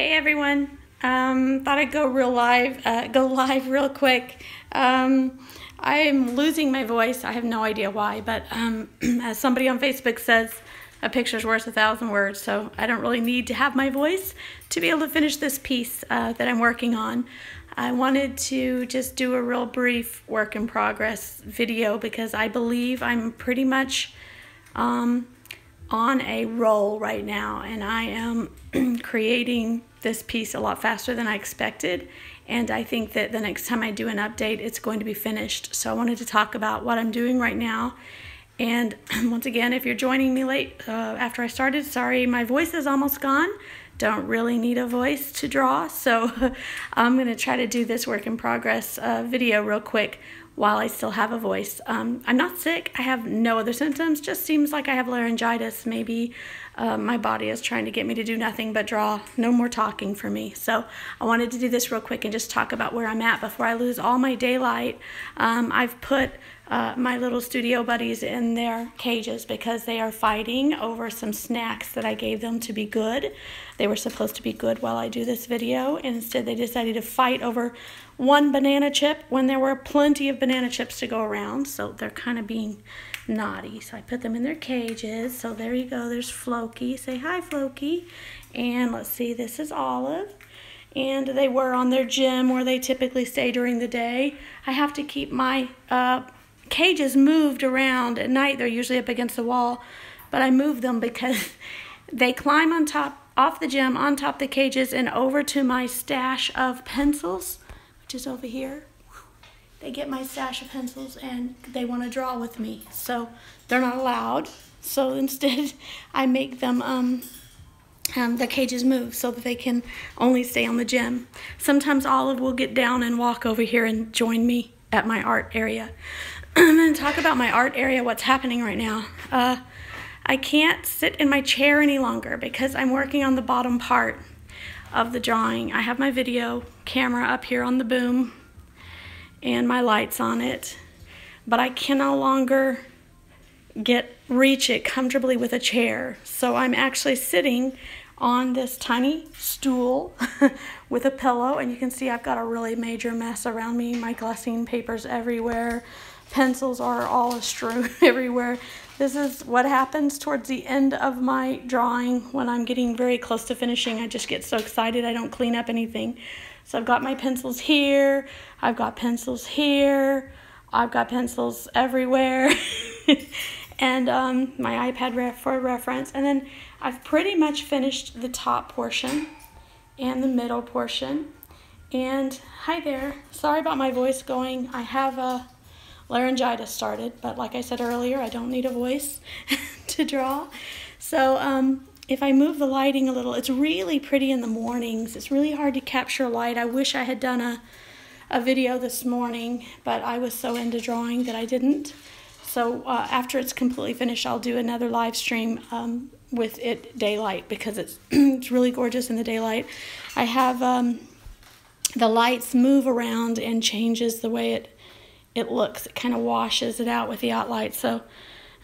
Hey everyone, thought I'd go live real quick. I'm losing my voice. I have no idea why, but as somebody on Facebook says, a picture's worth 1,000 words, so I don't really need to have my voice to be able to finish this piece that I'm working on. I wanted to just do a real brief work in progress video because I believe I'm pretty much on a roll right now, and I am creating this piece a lot faster than I expected, and I think that the next time I do an update it's going to be finished. So I wanted to talk about what I'm doing right now. And once again, if you're joining me late after I started, sorry, my voice is almost gone. Don't really need a voice to draw, so I'm going to try to do this work in progress video real quick while I still have a voice. I'm not sick. I have no other symptoms. Just seems like I have laryngitis. Maybe my body is trying to get me to do nothing but draw. No more talking for me. So I wanted to do this real quick and just talk about where I'm at before I lose all my daylight. I've put my little studio buddies in their cages because they are fighting over some snacks that I gave them to be good. They were supposed to be good while I do this video, and instead they decided to fight over one banana chip when there were plenty of banana chips to go around. So they're kind of being naughty. So I put them in their cages. So there you go. There's Floki. Say hi, Floki. And let's see, this is Olive. And they were on their gym where they typically stay during the day. I have to keep my cages moved around at night. They're usually up against the wall, but I move them because they climb on top, off the gym, on top of the cages, and over to my stash of pencils, which is over here. They get my stash of pencils and they want to draw with me, so they're not allowed. So instead, I make them the cages move so that they can only stay on the gym. Sometimes Olive will get down and walk over here and join me at my art area. I'm going to talk about my art area, what's happening right now. I can't sit in my chair any longer because I'm working on the bottom part of the drawing. I have my video camera up here on the boom and my lights on it, but I can no longer reach it comfortably with a chair. So I'm actually sitting on this tiny stool with a pillow, and you can see I've got a really major mess around me. My glassine paper's everywhere. Pencils are all astrew everywhere. This is what happens towards the end of my drawing when I'm getting very close to finishing. I just get so excited I don't clean up anything. So I've got my pencils here, I've got pencils here, I've got pencils everywhere, and my iPad for reference. And then I've pretty much finished the top portion and the middle portion. And hi there, sorry about my voice going. I have a laryngitis started, but like I said earlier, I don't need a voice to draw. So if I move the lighting a little, it's really pretty in the mornings. It's really hard to capture light. I wish I had done a video this morning, but I was so into drawing that I didn't. So after it's completely finished, I'll do another live stream with it daylight because it's it's really gorgeous in the daylight. I have the lights move around and changes the way it looks. It kind of washes it out with the outlight, so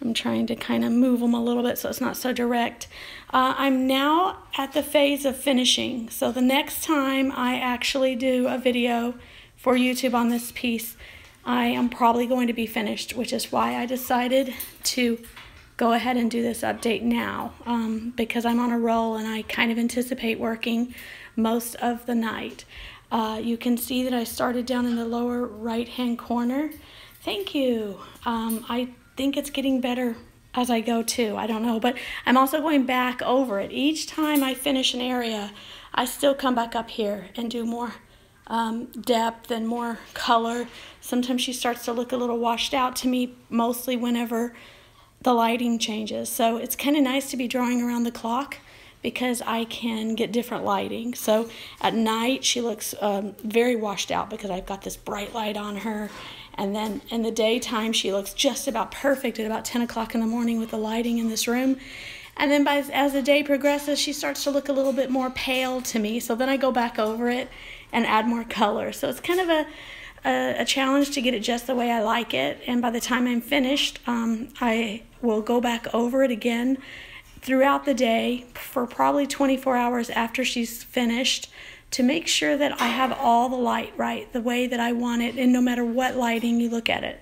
I'm trying to kind of move them a little bit so it's not so direct. I'm now at the phase of finishing, so the next time I actually do a video for YouTube on this piece, I am probably going to be finished, which is why I decided to go ahead and do this update now, because I'm on a roll and I kind of anticipate working most of the night. You can see that I started down in the lower right-hand corner. Thank you. I think it's getting better as I go too. I don't know, but I'm also going back over it. Each time I finish an area, I still come back up here and do more depth and more color. Sometimes she starts to look a little washed out to me, mostly whenever the lighting changes. So it's kind of nice to be drawing around the clock because I can get different lighting. So at night she looks very washed out because I've got this bright light on her, and then in the daytime she looks just about perfect at about 10 o'clock in the morning with the lighting in this room. And then as the day progresses, she starts to look a little bit more pale to me, so then I go back over it and add more color. So it's kind of a challenge to get it just the way I like it, and by the time I'm finished, I will go back over it again throughout the day for probably 24 hours after she's finished to make sure that I have all the light right, the way that I want it, and no matter what lighting you look at it.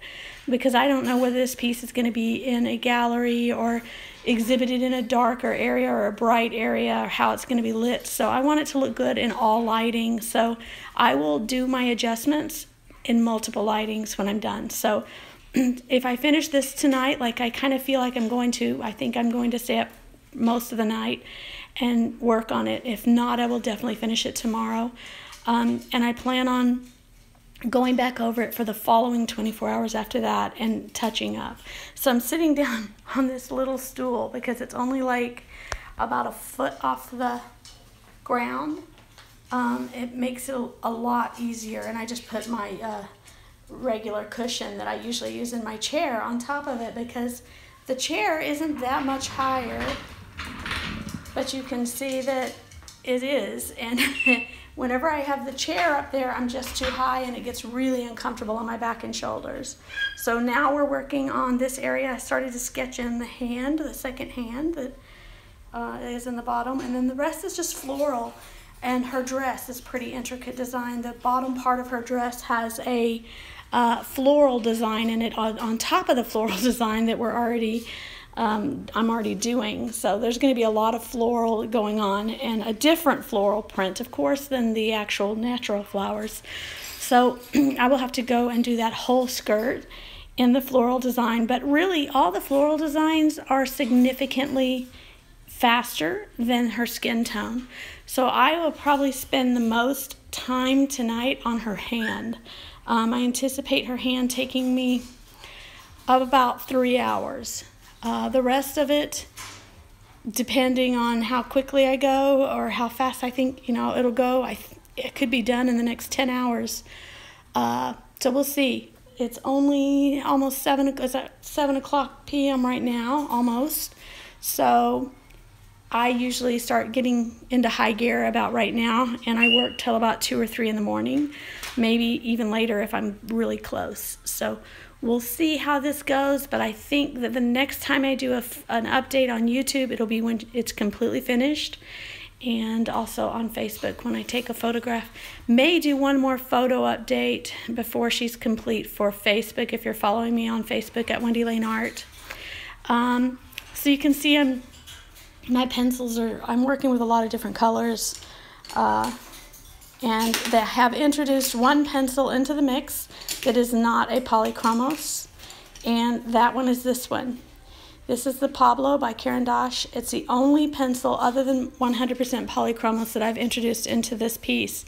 Because I don't know whether this piece is going to be in a gallery or exhibited in a darker area or a bright area, or how it's going to be lit. So I want it to look good in all lighting. So I will do my adjustments in multiple lightings when I'm done. So if I finish this tonight, like I kind of feel like I'm going to, I think I'm going to stay up most of the night and work on it. If not, I will definitely finish it tomorrow. And I plan on going back over it for the following 24 hours after that and touching up. So I'm sitting down on this little stool because it's only like about a foot off the ground. It makes it a lot easier, and I just put my regular cushion that I usually use in my chair on top of it because the chair isn't that much higher, but you can see that it is. And whenever I have the chair up there, I'm just too high and it gets really uncomfortable on my back and shoulders. So now we're working on this area. I started to sketch in the hand, the second hand that is in the bottom, and then the rest is just floral. And her dress is pretty intricate design. The bottom part of her dress has a floral design in it on top of the floral design that I'm already doing. So there's going to be a lot of floral going on, and a different floral print, of course, than the actual natural flowers. So I will have to go and do that whole skirt in the floral design. But really, all the floral designs are significantly faster than her skin tone. So I will probably spend the most time tonight on her hand. I anticipate her hand taking me about 3 hours. The rest of it, depending on how quickly I go or how fast I think it'll go, it could be done in the next 10 hours. So we'll see. It's only almost 7 o'clock p.m. right now, almost. So I usually start getting into high gear about right now, and I work till about 2 or 3 in the morning, maybe even later if I'm really close. So we'll see how this goes, but I think that the next time I do an update on YouTube, it'll be when it's completely finished, and also on Facebook when I take a photograph. May do one more photo update before she's complete for Facebook, if you're following me on Facebook at Wendy Layne Art. So you can see my pencils I'm working with a lot of different colors, and they have introduced one pencil into the mix that is not a polychromos, and that one is this one. This is the Pablo by Caran d'Ache. It's the only pencil other than 100% polychromos that I've introduced into this piece.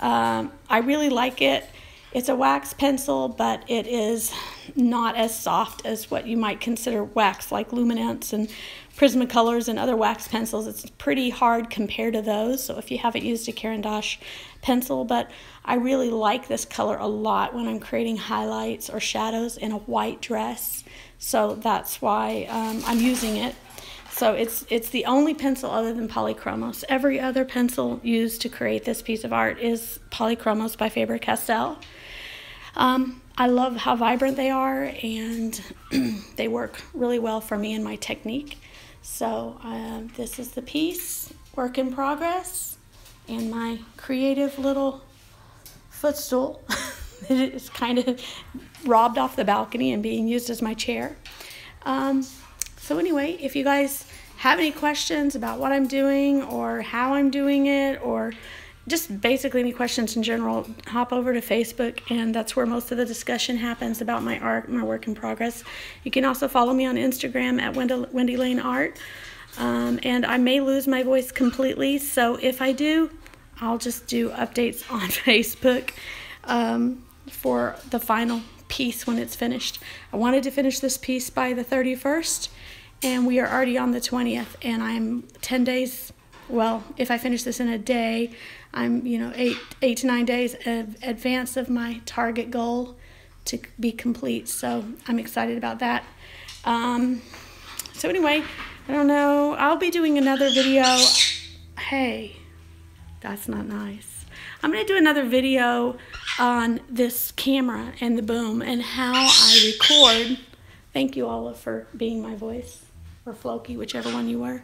I really like it. It's a wax pencil, but it is not as soft as what you might consider wax, like Luminance and Prismacolors and other wax pencils. It's pretty hard compared to those, so if you haven't used a Caran d'Ache pencil, but I really like this color a lot when I'm creating highlights or shadows in a white dress, so that's why I'm using it. So it's the only pencil other than polychromos. Every other pencil used to create this piece of art is polychromos by Faber-Castell. I love how vibrant they are, and they work really well for me and my technique. So this is the piece, work in progress, and my creative little footstool. It is kind of robbed off the balcony and being used as my chair. So anyway, if you guys have any questions about what I'm doing or how I'm doing it, or just basically any questions in general, hop over to Facebook, and that's where most of the discussion happens about my art, my work in progress. You can also follow me on Instagram at Wendy Layne Art, and I may lose my voice completely, so if I do, I'll just do updates on Facebook for the final piece when it's finished. I wanted to finish this piece by the 31st, and we are already on the 20th, and I'm 10 days, well, if I finish this in a day, I'm 8 to 9 days in advance of my target goal to be complete, so I'm excited about that. So anyway, I don't know, I'll be doing another video. Hey, that's not nice. I'm going to do another video on this camera and the boom and how I record. Thank you, Olive, for being my voice. or Floki, whichever one you were.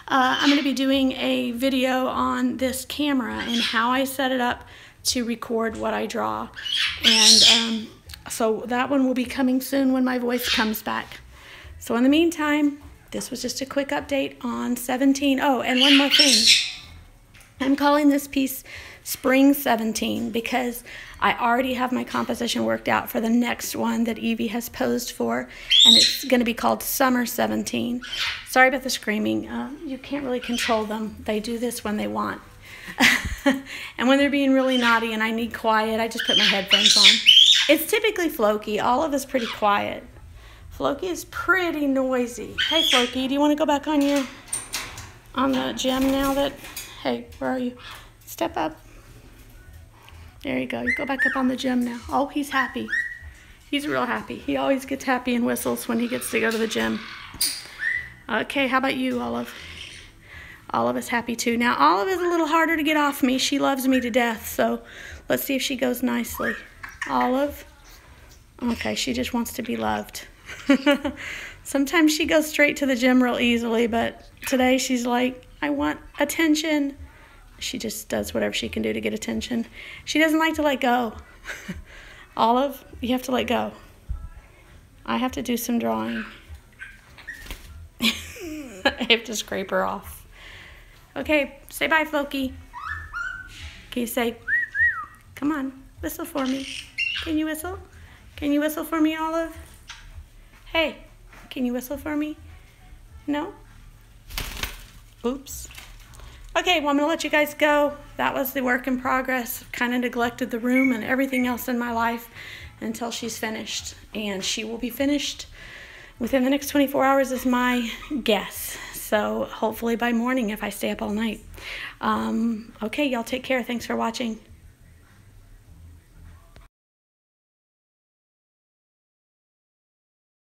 I'm going to be doing a video on this camera and how I set it up to record what I draw. And so that one will be coming soon when my voice comes back. So in the meantime, this was just a quick update on 17. Oh, and one more thing. I'm calling this piece Spring 17 because I already have my composition worked out for the next one that Evie has posed for, and it's going to be called Summer 17. Sorry about the screaming. You can't really control them. They do this when they want. And when they're being really naughty and I need quiet, I just put my headphones on. It's typically Floki. Olive is pretty quiet. Floki is pretty noisy. Hey, Floki, do you want to go back on the gym now that... Hey, where are you? Step up. There you go. You go back up on the gym now. Oh, he's happy. He's real happy. He always gets happy and whistles when he gets to go to the gym. Okay, how about you, Olive? Olive is happy too. Now, Olive is a little harder to get off me. She loves me to death, so let's see if she goes nicely. Olive? Okay, she just wants to be loved. Sometimes she goes straight to the gym real easily, but today she's like, I want attention. She just does whatever she can do to get attention. She doesn't like to let go. Olive, you have to let go. I have to do some drawing. I have to scrape her off. Okay, say bye, Floki. Can you say, come on, whistle for me. Can you whistle? Can you whistle for me, Olive? Hey, can you whistle for me? No? Oops. Okay, well, I'm going to let you guys go. That was the work in progress. Kind of neglected the room and everything else in my life until she's finished. And she will be finished within the next 24 hours is my guess. So hopefully by morning if I stay up all night. Okay, y'all take care. Thanks for watching.